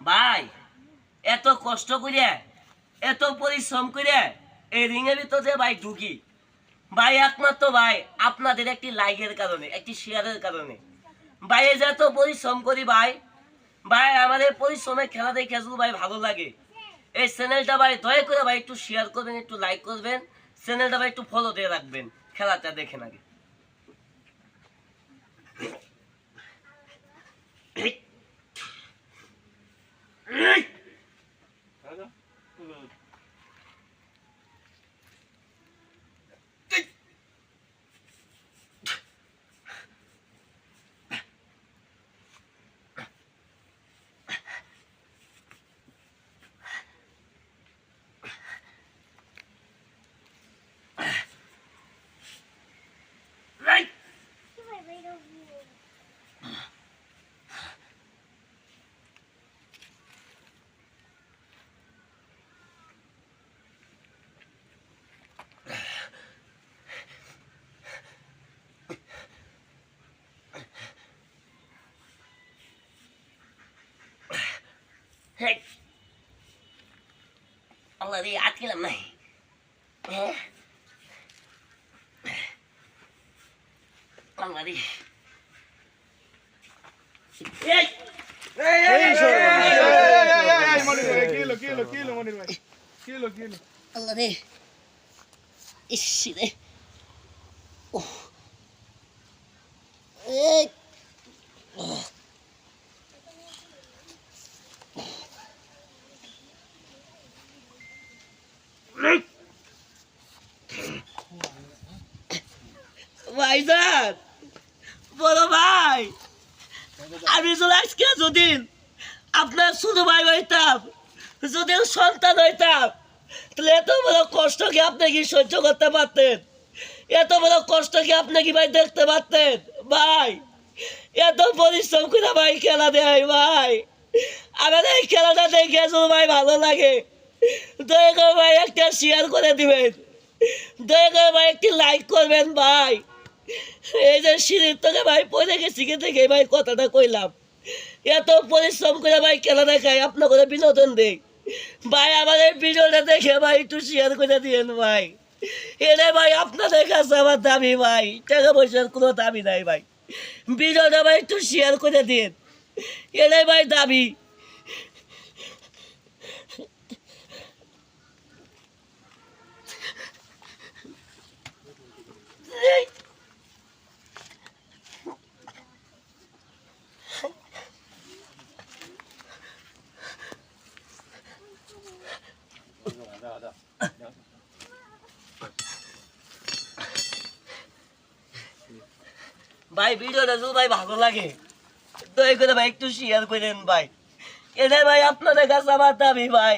ভাই এত কষ্ট করে এত পরিশ্রম করে এই রিংয়ের ভিতরে ভাই ঢুকি ভাই একমাত্র ভাই আপনাদের একটি লাইকের কারণে একটি শেয়ারের কারণে ভাই এই যে এত পরিশ্রম করি ভাই ভাই আমাদের পরিশ্রমে খেলা দেখে শুধু ভাই ভালো লাগে এই চ্যানেলটা ভাই দয়া করে ভাই একটু শেয়ার করবেন একটু লাইক করবেন চ্যানেলটা ভাই একটু ফলো দিয়ে রাখবেন খেলাটা দেখেন আগে Hey, Allah dia hati lah mai. Allah dia. Hey, kilo, Monir bhai. Kilo. Allah dia. Isi deh. Oh. Hey. Oh. ভাইজান বড় ভাই আমি যদি আজকে যদি আপনার ছোট ভাই হইতাম যদি সন্তান হইতাম তাহলে এত বড় কষ্ট কি আপনি কি সহ্য করতে পারতেন এত বড় কষ্ট কি আপনি কি ভাই দেখতে পারতেন ভাই এত পরিশ্রম করে ভাই খেলা দেয় ভাই আমার এই খেলাটা দেখে শুধু ভাই ভালো লাগে দয়া করে ভাই একটা শেয়ার করে দিবেন দয়া করে ভাই একটি লাইক করবেন ভাই এই যে সিঁড়ির থেকে ভাই পড়ে গেছি থেকে ভাই কথাটা কইলাম এত পরিশ্রম করে ভাই খেলা দেখাই আপনার করে বিনোদন দেই ভাই আমাদের ভিডিওটা দেখে ভাই একটু শেয়ার করে দিয়েন ভাই এটা ভাই আপনাদের কাছে আমার দাবি ভাই টাকা পয়সার কোনো দাবি নাই ভাই ভিডিওটা ভাই একটু শেয়ার করে দিন এটাই ভাই দাবি ভাই ভিডিওটা যদি ভাই ভালো লাগে দয়া করে ভাই একটু শেয়ার করেন ভাই এটাই ভাই আপনাদের কাছে আমার দাবি ভাই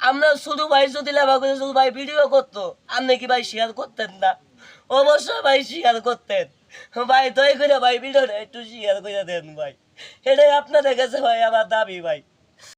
আমরা শুধু ভাই যদি লেখা করে শুধু ভাই ভিডিও করতো আপনি কি ভাই শেয়ার করতেন না অবশ্যই ভাই শেয়ার করতেন ভাই দয়া করে ভাই ভিডিওটা একটু শেয়ার করে দেন ভাই এটাই আপনাদের কাছে ভাই আমার দাবি ভাই